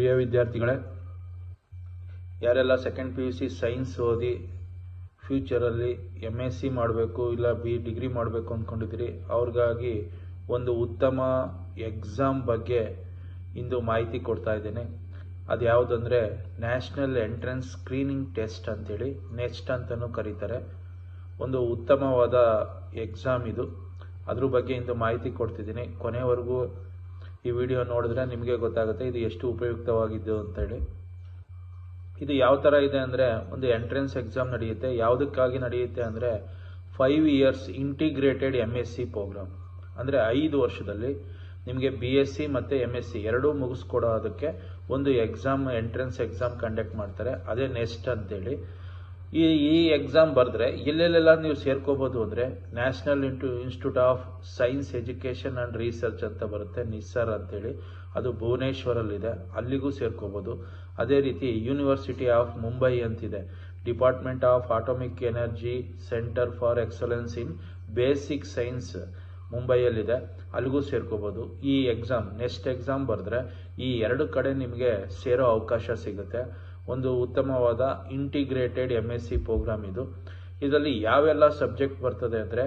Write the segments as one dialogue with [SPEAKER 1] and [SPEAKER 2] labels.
[SPEAKER 1] ಪ್ರಿಯ ವಿದ್ಯಾರ್ಥಿಗಳೇ, ಯಾರೆಲ್ಲ second PUC science ಓದಿ ಫ್ಯೂಚರಲ್ಲಿ MSc ಮಾಡಬೇಕು ಇಲ್ಲ ಡಿಗ್ರಿ ಮಾಡಬೇಕು ಅಂದ್ಕೊಂಡಿದ್ದೀರಿ, ಅವ್ರಿಗಾಗಿ ಒಂದು ಉತ್ತಮ ಎಕ್ಸಾಮ್ ಬಗ್ಗೆ ಇಂದು ಮಾಹಿತಿ ಕೊಡ್ತಾ ಇದ್ದೇನೆ. ಅದು ಯಾವುದಂದರೆ ನ್ಯಾಷನಲ್ ಎಂಟ್ರೆನ್ಸ್ ಸ್ಕ್ರೀನಿಂಗ್ ಟೆಸ್ಟ್ ಅಂತೇಳಿ, ನೆಕ್ಸ್ಟ್ ಅಂತಲೂ ಕರೀತಾರೆ. ಒಂದು ಉತ್ತಮವಾದ ಎಕ್ಸಾಮ್ ಇದು. ಅದ್ರ ಬಗ್ಗೆ ಇಂದು ಮಾಹಿತಿ ಕೊಡ್ತಿದ್ದೀನಿ. ಕೊನೆವರೆಗೂ ಈ ವಿಡಿಯೋ ನೋಡಿದ್ರೆ ನಿಮಗೆ ಗೊತ್ತಾಗುತ್ತೆ ಇದು ಎಷ್ಟು ಉಪಯುಕ್ತವಾಗಿದ್ದು ಅಂತೇಳಿ. ಇದು ಯಾವ ಥರ ಇದೆ ಅಂದರೆ, ಒಂದು ಎಂಟ್ರೆನ್ಸ್ ಎಕ್ಸಾಮ್ ನಡೆಯುತ್ತೆ. ಯಾವುದಕ್ಕಾಗಿ ನಡೆಯುತ್ತೆ ಅಂದರೆ 5 ಇಯರ್ಸ್ ಇಂಟಿಗ್ರೇಟೆಡ್ MSc ಪ್ರೋಗ್ರಾಮ್. ಅಂದರೆ 5 ವರ್ಷದಲ್ಲಿ ನಿಮಗೆ BSc ಮತ್ತು MSc ಎರಡೂ ಮುಗಿಸ್ಕೊಡೋದಕ್ಕೆ ಒಂದು ಎಕ್ಸಾಮ್, ಎಂಟ್ರೆನ್ಸ್ ಎಕ್ಸಾಮ್ ಕಂಡಕ್ಟ್ ಮಾಡ್ತಾರೆ. ಅದೇ ನೆಸ್ಟ್ ಅಂತೇಳಿ. ಈ ಎಕ್ಸಾಮ್ ಬರೆದ್ರೆ ಎಲ್ಲೆಲ್ಲೆಲ್ಲ ನೀವು ಸೇರ್ಕೋಬೋದು ಅಂದರೆ, national institute of science education and research ಅಂತ ಬರುತ್ತೆ, ನಿಸ್ಸರ್ ಅಂತೇಳಿ. ಅದು ಭುವನೇಶ್ವರಲ್ಲಿದೆ, ಅಲ್ಲಿಗೂ ಸೇರ್ಕೋಬೋದು. ಅದೇ ರೀತಿ ಯೂನಿವರ್ಸಿಟಿ ಆಫ್ ಮುಂಬೈ ಅಂತಿದೆ, department of atomic energy centre for excellence in basic science ಮುಂಬೈಯಲ್ಲಿದೆ, ಅಲ್ಲಿಗೂ ಸೇರ್ಕೋಬೋದು. ಈ ಎಕ್ಸಾಮ್, ನೆಕ್ಸ್ಟ್ ಎಕ್ಸಾಮ್ ಬರೆದ್ರೆ ಈ ಎರಡು ಕಡೆ ನಿಮಗೆ ಸೇರೋ ಅವಕಾಶ ಸಿಗುತ್ತೆ. ಒಂದು ಉತ್ತಮವಾದ ಇಂಟಿಗ್ರೇಟೆಡ್ MSc ಪ್ರೋಗ್ರಾಮ್ ಇದು. ಇದರಲ್ಲಿ ಯಾವೆಲ್ಲ ಸಬ್ಜೆಕ್ಟ್ ಬರ್ತದೆ ಅಂದರೆ,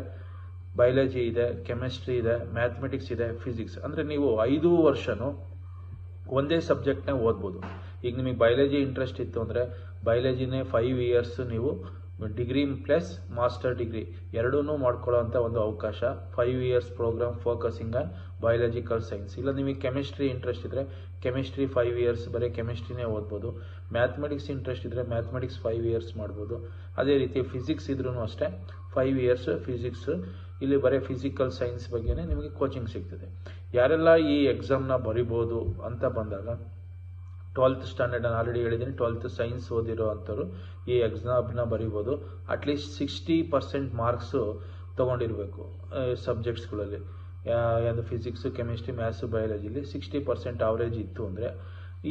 [SPEAKER 1] ಬಯಾಲಜಿ ಇದೆ, ಕೆಮಿಸ್ಟ್ರಿ ಇದೆ, ಮ್ಯಾಥಮೆಟಿಕ್ಸ್ ಇದೆ, ಫಿಸಿಕ್ಸ್. ಅಂದರೆ ನೀವು 5 ವರ್ಷನೂ ಒಂದೇ ಸಬ್ಜೆಕ್ಟ್ನೇ ಓದ್ಬೋದು. ಈಗ ನಿಮಗೆ ಬಯಾಲಜಿ ಇಂಟ್ರೆಸ್ಟ್ ಇತ್ತು ಅಂದರೆ ಬಯಾಲಜಿನೇ 5 ಇಯರ್ಸ್ ನೀವು ಡಿಗ್ರಿ ಪ್ಲಸ್ ಮಾಸ್ಟರ್ ಡಿಗ್ರಿ ಎರಡೂ ಮಾಡ್ಕೊಳ್ಳೋ ಅಂಥ ಒಂದು ಅವಕಾಶ. 5 years programme focusing on biological science. ಇಲ್ಲ ನಿಮಗೆ ಕೆಮಿಸ್ಟ್ರಿ ಇಂಟ್ರೆಸ್ಟ್ ಇದ್ದರೆ ಕೆಮಿಸ್ಟ್ರಿ 5 ಇಯರ್ಸ್ ಬರೀ ಕೆಮಿಸ್ಟ್ರಿನೇ ಓದ್ಬೋದು. ಮ್ಯಾಥಮೆಟಿಕ್ಸ್ ಇಂಟ್ರೆಸ್ಟ್ ಇದ್ದರೆ ಮ್ಯಾಥಮೆಟಿಕ್ಸ್ 5 ಇಯರ್ಸ್ ಮಾಡ್ಬೋದು. ಅದೇ ರೀತಿ ಫಿಸಿಕ್ಸ್ ಇದ್ರೂ ಅಷ್ಟೇ 5 ಇಯರ್ಸ್ ಫಿಸಿಕ್ಸ್. ಇಲ್ಲಿ ಬರೀ ಫಿಸಿಕಲ್ ಸೈನ್ಸ್ ಬಗ್ಗೆನೇ ನಿಮಗೆ ಕೋಚಿಂಗ್ ಸಿಗ್ತದೆ. ಯಾರೆಲ್ಲ ಈ ಎಕ್ಸಾಮ್ನ ಬರಿಬೋದು ಅಂತ ಬಂದಾಗ, 12th ಸ್ಟ್ಯಾಂಡರ್ಡ್ ನಾನು ಆಲ್ರೆಡಿ ಹೇಳಿದ್ದೀನಿ, 12th ಸೈನ್ಸ್ ಓದಿರೋ ಅಂಥವ್ರು ಈ ಎಕ್ಸಾಮ್ನ ಬರಿಬೋದು. ಅಟ್ಲೀಸ್ಟ್ 60% ಮಾರ್ಕ್ಸು ತೊಗೊಂಡಿರಬೇಕು ಸಬ್ಜೆಕ್ಟ್ಸ್ಗಳಲ್ಲಿ. ಯಾವುದು ಫಿಸಿಕ್ಸು, ಕೆಮಿಸ್ಟ್ರಿ, ಮ್ಯಾಥ್ಸು, ಬಯಾಲಜಿಲಿ 60% ಅವರೇಜ್ ಇತ್ತು ಅಂದರೆ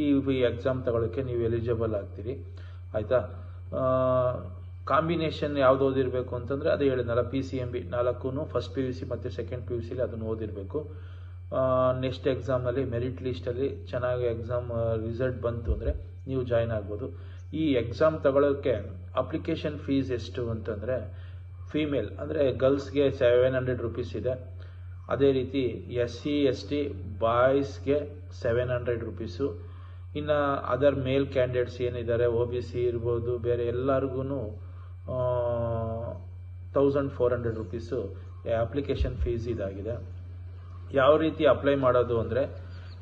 [SPEAKER 1] ಈ ಎಕ್ಸಾಮ್ ತಗೊಳ್ಳೋಕ್ಕೆ ನೀವು ಎಲಿಜಿಬಲ್ ಆಗ್ತೀರಿ. ಆಯಿತಾ? ಕಾಂಬಿನೇಷನ್ ಯಾವ್ದು ಓದಿರಬೇಕು ಅಂತಂದರೆ ಅದೇ ಹೇಳಿದ್ನಲ್ಲ, PCMB 4 ಫಸ್ಟ್ PUC ಮತ್ತು ಸೆಕೆಂಡ್ PUCಲಿ ಅದನ್ನು ಓದಿರಬೇಕು. ನೆಕ್ಸ್ಟ್ ಎಕ್ಸಾಮ್ನಲ್ಲಿ ಮೆರಿಟ್ ಲಿಸ್ಟಲ್ಲಿ ಚೆನ್ನಾಗಿ ಎಕ್ಸಾಮ್ ರಿಸಲ್ಟ್ ಬಂತು ಅಂದರೆ ನೀವು ಜಾಯ್ನ್ ಆಗ್ಬೋದು. ಈ ಎಕ್ಸಾಮ್ ತಗೊಳ್ಳೋಕ್ಕೆ ಅಪ್ಲಿಕೇಶನ್ ಫೀಸ್ ಎಷ್ಟು ಅಂತಂದರೆ, ಫೀಮೇಲ್ ಅಂದರೆ ಗರ್ಲ್ಸ್ಗೆ 700 ರೂಪೀಸ್ ಇದೆ. ಅದೇ ರೀತಿ SC ST ಬಾಯ್ಸ್ಗೆ 700 ರೂಪೀಸು. ಇನ್ನು ಅದರ್ ಮೇಲ್ ಕ್ಯಾಂಡಿಡೇಟ್ಸ್ ಏನಿದ್ದಾರೆ, OBC ಇರ್ಬೋದು, ಬೇರೆ ಎಲ್ಲರಿಗೂ 1400 ರೂಪೀಸು ಅಪ್ಲಿಕೇಶನ್ ಫೀಸ್ ಇದಾಗಿದೆ. ಯಾವ ರೀತಿ ಅಪ್ಲೈ ಮಾಡೋದು ಅಂದರೆ,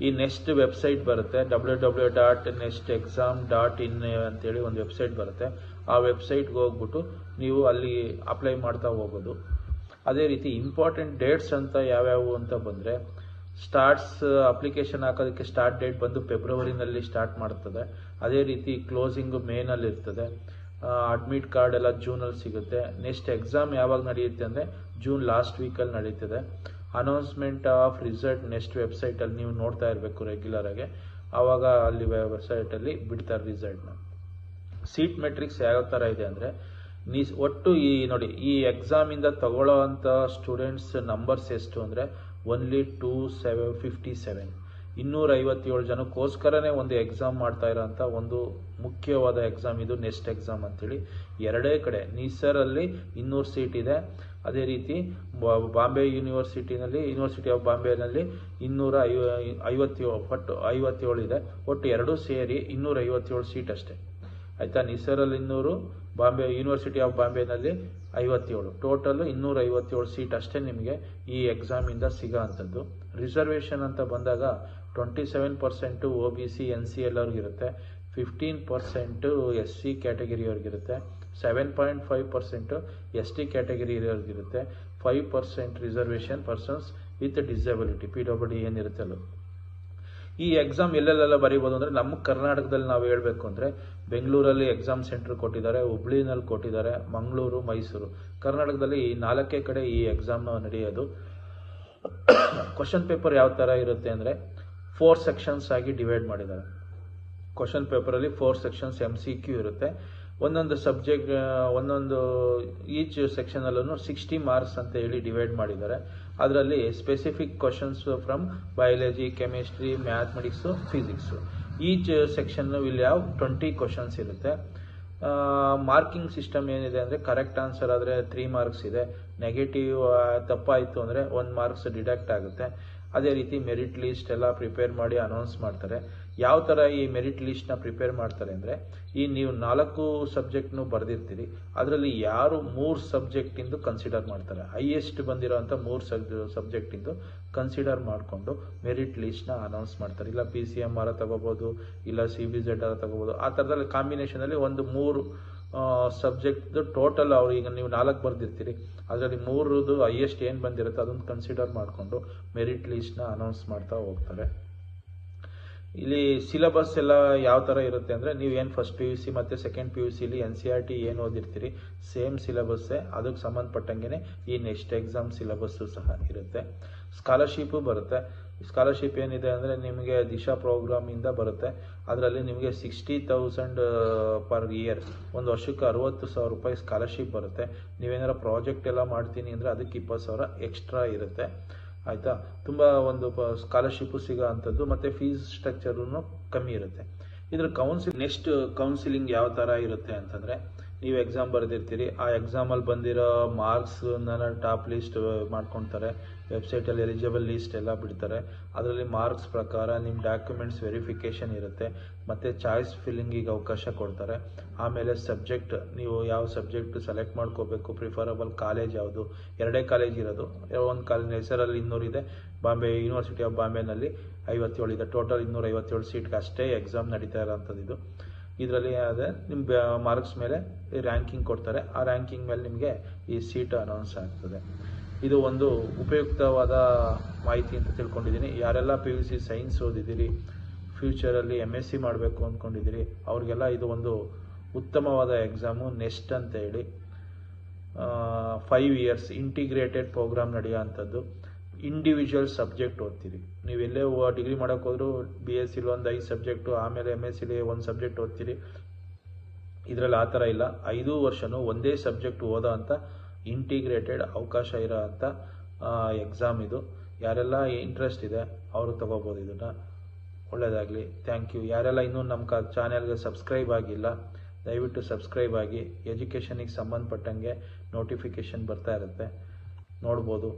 [SPEAKER 1] ಈ ನೆಕ್ಸ್ಟ್ ವೆಬ್ಸೈಟ್ ಬರುತ್ತೆ, www.nextexam.in ಅಂತೇಳಿ ಒಂದು ವೆಬ್ಸೈಟ್ ಬರುತ್ತೆ. ಆ ವೆಬ್ಸೈಟ್ಗೆ ಹೋಗ್ಬಿಟ್ಟು ನೀವು ಅಲ್ಲಿ ಅಪ್ಲೈ ಮಾಡ್ತಾ ಹೋಗೋದು. ಅದೇ ರೀತಿ ಇಂಪಾರ್ಟೆಂಟ್ ಡೇಟ್ಸ್ ಅಂತ ಯಾವ್ಯಾವು ಅಂತ ಬಂದರೆ, ಅಪ್ಲಿಕೇಶನ್ ಹಾಕೋದಕ್ಕೆ ಸ್ಟಾರ್ಟ್ ಡೇಟ್ ಬಂದು ಫೆಬ್ರವರಿನಲ್ಲಿ ಸ್ಟಾರ್ಟ್ ಮಾಡ್ತದೆ. ಅದೇ ರೀತಿ ಕ್ಲೋಸಿಂಗ್ ಮೇನಲ್ಲಿ ಇರ್ತದೆ. ಅಡ್ಮಿಟ್ ಕಾರ್ಡ್ ಎಲ್ಲ ಜೂನಲ್ಲಿ ಸಿಗುತ್ತೆ. ನೆಕ್ಸ್ಟ್ ಎಕ್ಸಾಮ್ ಯಾವಾಗ ನಡೆಯುತ್ತೆ ಅಂದರೆ ಜೂನ್ ಲಾಸ್ಟ್ ವೀಕಲ್ಲಿ ನಡೀತದೆ. ಅನೌನ್ಸ್ಮೆಂಟ್ ಆಫ್ ರಿಸಲ್ಟ್ ನೆಕ್ಸ್ಟ್ ವೆಬ್ಸೈಟಲ್ಲಿ ನೀವು ನೋಡ್ತಾ ಇರಬೇಕು ರೆಗ್ಯುಲರಾಗಿ. ಆವಾಗ ಅಲ್ಲಿ ವೆಬ್ಸೈಟಲ್ಲಿ ಬಿಡ್ತಾರೆ ರಿಸಲ್ಟ್ನ. ಸೀಟ್ ಮೆಟ್ರಿಕ್ಸ್ ಯಾವ ಥರ ಇದೆ ಅಂದರೆ, ಒಟ್ಟು ನೋಡಿ ಈ ಎಕ್ಸಾಮಿಂದ ತಗೊಳ್ಳೋ ಅಂಥ ಸ್ಟೂಡೆಂಟ್ಸ್ ನಂಬರ್ಸ್ ಎಷ್ಟು ಅಂದರೆ ಓನ್ಲಿ 257. 257 ಜನಕ್ಕೋಸ್ಕರನೇ ಒಂದು ಎಕ್ಸಾಮ್ ಮಾಡ್ತಾ ಇರೋಂಥ ಒಂದು ಮುಖ್ಯವಾದ ಎಕ್ಸಾಮ್ ಇದು, ನೆಕ್ಸ್ಟ್ ಎಕ್ಸಾಮ್ ಅಂತೇಳಿ. ಎರಡೇ ಕಡೆ ನಿಸ್ಸರಲ್ಲಿ 200 ಸೀಟ್ ಇದೆ. ಅದೇ ರೀತಿ ಬಾಂಬೆ ಯೂನಿವರ್ಸಿಟಿ ಆಫ್ ಬಾಂಬೆನಲ್ಲಿ 257 ಇದೆ. ಒಟ್ಟು ಎರಡೂ ಸೇರಿ 257 ಸೀಟ್ ಅಷ್ಟೇ. ಆಯಿತಾ? ನಿಸ್ಸರಲ್ಲಿ 200, ಬಾಂಬೆ ಯೂನಿವರ್ಸಿಟಿ ಆಫ್ ಬಾಂಬೆನಲ್ಲಿ 57, ಟೋಟಲ್ 257 ಸೀಟ್ ಅಷ್ಟೇ ನಿಮಗೆ ಈ ಎಕ್ಸಾಮಿಂದ ಸಿಗೋ ಅಂಥದ್ದು. ರಿಸರ್ವೇಷನ್ ಅಂತ ಬಂದಾಗ 27% OBC NCL ಅವ್ರಿಗಿರುತ್ತೆ, 15% SC ಕ್ಯಾಟಗರಿಯವ್ರಿಗಿರುತ್ತೆ, 7.5% ST ಕ್ಯಾಟಗರಿ ಇರೋರಿಗಿರುತ್ತೆ, 5% reservation persons with disability PWD ಏನಿರುತ್ತಲ್ಲ. ಈ ಎಕ್ಸಾಮ್ ಎಲ್ಲೆಲ್ಲೆಲ್ಲ ಬರೀಬೋದು ಅಂದರೆ, ನಮ್ಮ ಕರ್ನಾಟಕದಲ್ಲಿ ನಾವು ಹೇಳಬೇಕು ಅಂದರೆ ಬೆಂಗಳೂರಲ್ಲಿ ಎಕ್ಸಾಮ್ ಸೆಂಟರ್ ಕೊಟ್ಟಿದ್ದಾರೆ, ಹುಬ್ಳಿನಲ್ಲಿ ಕೊಟ್ಟಿದ್ದಾರೆ, ಮಂಗಳೂರು, ಮೈಸೂರು. ಕರ್ನಾಟಕದಲ್ಲಿ ಈ 4 ಕಡೆ ಈ ಎಕ್ಸಾಮ್ನ ನಡೆಯೋದು. ಕ್ವಶನ್ ಪೇಪರ್ ಯಾವ ಥರ ಇರುತ್ತೆ ಅಂದರೆ 4 ಸೆಕ್ಷನ್ಸ್ ಆಗಿ ಡಿವೈಡ್ ಮಾಡಿದ್ದಾರೆ. ಕ್ವಶನ್ ಪೇಪರಲ್ಲಿ 4 ಸೆಕ್ಷನ್ಸ್ MCQ ಇರುತ್ತೆ. ಒಂದೊಂದು ಸಬ್ಜೆಕ್ಟ್, ಒಂದೊಂದು ಈಚ್ ಸೆಕ್ಷನಲ್ಲೂ 60 ಮಾರ್ಕ್ಸ್ ಅಂತ ಹೇಳಿ ಡಿವೈಡ್ ಮಾಡಿದ್ದಾರೆ. ಅದರಲ್ಲಿ specific questions from biology, chemistry, mathematics, physics each section will have 20 questions ಇರುತ್ತೆ. ಮಾರ್ಕಿಂಗ್ ಸಿಸ್ಟಮ್ ಏನಿದೆ ಅಂದರೆ ಕರೆಕ್ಟ್ ಆನ್ಸರ್ ಆದರೆ 3 ಮಾರ್ಕ್ಸ್ ಇದೆ, ನೆಗೆಟಿವ್ ತಪ್ಪಾಯಿತು ಅಂದರೆ 1 ಮಾರ್ಕ್ಸ್ ಡಿಡಕ್ಟ್ ಆಗುತ್ತೆ. ಅದೇ ರೀತಿ ಮೆರಿಟ್ ಲಿಸ್ಟ್ ಎಲ್ಲ ಪ್ರಿಪೇರ್ ಮಾಡಿ ಅನೌನ್ಸ್ ಮಾಡ್ತಾರೆ. ಯಾವ ಥರ ಈ ಮೆರಿಟ್ ಲಿಸ್ಟ್ನ ಪ್ರಿಪೇರ್ ಮಾಡ್ತಾರೆ ಅಂದರೆ, ಈ ನೀವು 4 ಸಬ್ಜೆಕ್ಟ್ನು ಬರೆದಿರ್ತೀರಿ, ಅದರಲ್ಲಿ ಯಾರು 3 ಸಬ್ಜೆಕ್ಟಿಂದು ಕನ್ಸಿಡರ್ ಮಾಡ್ತಾರೆ, ಹೈಯೆಸ್ಟ್ ಬಂದಿರೋಂಥ 3 ಸಬ್ಜೆಕ್ಟಿಂದು ಕನ್ಸಿಡರ್ ಮಾಡಿಕೊಂಡು ಮೆರಿಟ್ ಲಿಸ್ಟ್ನ ಅನೌನ್ಸ್ ಮಾಡ್ತಾರೆ. ಇಲ್ಲ PCMR ತಗೋಬೋದು, ಇಲ್ಲ CBZ ತಗೋಬೋದು. ಆ ಥರದಲ್ಲಿ ಕಾಂಬಿನೇಷನಲ್ಲಿ ಒಂದು 3 ಸಬ್ಜೆಕ್ಟ್ ಟೋಟಲ್ ಅವ್ರು ಈಗ ನೀವು 4 ಬರೆದಿರ್ತೀರಿ, ಅದರಲ್ಲಿ 3 ಹೈಯೆಸ್ಟ್ ಏನು ಬಂದಿರುತ್ತೆ ಅದನ್ನು ಕನ್ಸಿಡರ್ ಮಾಡಿಕೊಂಡು ಮೆರಿಟ್ ಲಿಸ್ಟ್ನ ಅನೌನ್ಸ್ ಮಾಡ್ತಾ ಹೋಗ್ತಾರೆ. ಇಲ್ಲಿ ಸಿಲೆಬಸ್ ಎಲ್ಲ ಯಾವ ಥರ ಇರುತ್ತೆ ಅಂದರೆ, ನೀವು ಏನು ಫಸ್ಟ್ PUC ಮತ್ತು ಸೆಕೆಂಡ್ PUCಲಿ NCERT ಏನು ಓದಿರ್ತೀರಿ ಸೇಮ್ ಸಿಲೆಬಸ್ಸೇ, ಅದಕ್ಕೆ ಸಂಬಂಧಪಟ್ಟಂಗೆ ಈ ನೆಕ್ಸ್ಟ್ ಎಕ್ಸಾಮ್ ಸಿಲೆಬಸ್ಸು ಸಹ ಇರುತ್ತೆ. ಸ್ಕಾಲರ್ಶಿಪ್ಪು ಬರುತ್ತೆ. ಸ್ಕಾಲರ್ಶಿಪ್ ಏನಿದೆ ಅಂದರೆ ನಿಮಗೆ ದಿಶಾ ಪ್ರೋಗ್ರಾಮಿಂದ ಬರುತ್ತೆ. ಅದರಲ್ಲಿ ನಿಮಗೆ 60,000 ಪರ್ ಇಯರ್, ಒಂದು ವರ್ಷಕ್ಕೆ 60,000 ರೂಪಾಯಿ ಸ್ಕಾಲರ್ಶಿಪ್ ಬರುತ್ತೆ. ನೀವೇನಾರ ಪ್ರಾಜೆಕ್ಟ್ ಎಲ್ಲ ಮಾಡ್ತೀನಿ ಅಂದರೆ ಅದಕ್ಕೆ 20,000 ಎಕ್ಸ್ಟ್ರಾ ಇರುತ್ತೆ. ಆಯಿತಾ, ತುಂಬ ಒಂದು ಸ್ಕಾಲರ್ಶಿಪ್ಪು ಸಿಗೋ ಅಂಥದ್ದು, ಮತ್ತು ಫೀಸ್ ಸ್ಟ್ರಕ್ಚರೂ ಕಮ್ಮಿ ಇರುತ್ತೆ. ಇದ್ರ ನೆಕ್ಸ್ಟ್ ಕೌನ್ಸಿಲಿಂಗ್ ಯಾವ ಥರ ಇರುತ್ತೆ ಅಂತಂದರೆ, ನೀವು ಎಕ್ಸಾಮ್ ಬರೆದಿರ್ತೀರಿ, ಆ ಎಕ್ಸಾಮಲ್ಲಿ ಬಂದಿರೋ ಮಾರ್ಕ್ಸ್ನ ಟಾಪ್ ಲಿಸ್ಟ್ ಮಾಡ್ಕೊತಾರೆ, ವೆಬ್ಸೈಟಲ್ಲಿ ಎಲಿಜಿಬಲ್ ಲಿಸ್ಟ್ ಎಲ್ಲ ಬಿಡ್ತಾರೆ. ಅದರಲ್ಲಿ ಮಾರ್ಕ್ಸ್ ಪ್ರಕಾರ ನಿಮ್ಮ ಡಾಕ್ಯುಮೆಂಟ್ಸ್ ವೆರಿಫಿಕೇಷನ್ ಇರುತ್ತೆ, ಮತ್ತು ಚಾಯ್ಸ್ ಫಿಲ್ಲಿಂಗಿಗೆ ಅವಕಾಶ ಕೊಡ್ತಾರೆ. ಆಮೇಲೆ ಸಬ್ಜೆಕ್ಟ್, ನೀವು ಯಾವ ಸಬ್ಜೆಕ್ಟ್ ಸೆಲೆಕ್ಟ್ ಮಾಡ್ಕೋಬೇಕು, ಪ್ರಿಫರಬಲ್ ಕಾಲೇಜ್ ಯಾವುದು, 2 ಕಾಲೇಜ್ ಇರೋದು. ಒಂದು ಕಾಲೇಜ್ ಹೆಸರಲ್ಲಿ 200 ಇದೆ, ಬಾಂಬೆ ಯೂನಿವರ್ಸಿಟಿ ಆಫ್ ಬಾಂಬೆನಲ್ಲಿ 57 ಇದೆ. ಟೋಟಲ್ 257 ಸೀಟ್ಗೆ ಅಷ್ಟೇ ಎಕ್ಸಾಮ್ ನಡೀತಾ ಇರೋಂಥದ್ದು. ಇದರಲ್ಲಿ ಅದೇ ನಿಮ್ಮ ಮಾರ್ಕ್ಸ್ ಮೇಲೆ ರ್ಯಾಂಕಿಂಗ್ ಕೊಡ್ತಾರೆ. ಆ ರ್ಯಾಂಕಿಂಗ್ ಮೇಲೆ ನಿಮಗೆ ಈ ಸೀಟ್ ಅನೌನ್ಸ್ ಆಗ್ತದೆ. ಇದು ಒಂದು ಉಪಯುಕ್ತವಾದ ಮಾಹಿತಿ ಅಂತ ತಿಳ್ಕೊಂಡಿದ್ದೀನಿ. ಯಾರೆಲ್ಲ PUC ಸೈನ್ಸ್ ಓದಿದ್ದೀರಿ, ಫ್ಯೂಚರಲ್ಲಿ MSc ಮಾಡಬೇಕು ಅಂದ್ಕೊಂಡಿದ್ದೀರಿ, ಅವ್ರಿಗೆಲ್ಲ ಇದು ಒಂದು ಉತ್ತಮವಾದ ಎಕ್ಸಾಮು. ನೆಕ್ಸ್ಟ್ ಅಂತ ಹೇಳಿ 5 ಇಯರ್ಸ್ ಇಂಟಿಗ್ರೇಟೆಡ್ ಪ್ರೋಗ್ರಾಮ್ ನಡೆಯೋ ಅಂಥದ್ದು. ಇಂಡಿವಿಜುವಲ್ ಸಬ್ಜೆಕ್ಟ್ ಓದ್ತೀರಿ. ನೀವು ಎಲ್ಲೇ ಡಿಗ್ರಿ ಮಾಡೋಕೆ ಹೋದರೂ BScಲಿ ಒಂದು 5 ಸಬ್ಜೆಕ್ಟು, ಆಮೇಲೆ MScಲಿ 1 ಸಬ್ಜೆಕ್ಟ್ ಓದ್ತೀರಿ. ಇದರಲ್ಲಿ ಆ ಥರ ಇಲ್ಲ, 5 ವರ್ಷನೂ ಒಂದೇ ಸಬ್ಜೆಕ್ಟ್ ಓದೋ ಅಂಥ ಇಂಟಿಗ್ರೇಟೆಡ್ ಅವಕಾಶ ಇರೋ ಅಂಥ ಎಕ್ಸಾಮ್ ಇದು. ಯಾರೆಲ್ಲ ಇಂಟ್ರೆಸ್ಟ್ ಇದೆ ಅವರು ತಗೋಬೋದು ಇದನ್ನು. ಒಳ್ಳೆಯದಾಗಲಿ. Thank you. ಯಾರೆಲ್ಲ ಇನ್ನೂ ನಮ್ಮ ಚಾನೆಲ್ಗೆ ಸಬ್ಸ್ಕ್ರೈಬ್ ಆಗಿಲ್ಲ, ದಯವಿಟ್ಟು ಸಬ್ಸ್ಕ್ರೈಬ್ ಆಗಿ. ಎಜುಕೇಷನಿಗೆ ಸಂಬಂಧಪಟ್ಟಂಗೆ ನೋಟಿಫಿಕೇಷನ್ ಬರ್ತಾ ಇರುತ್ತೆ, ನೋಡ್ಬೋದು.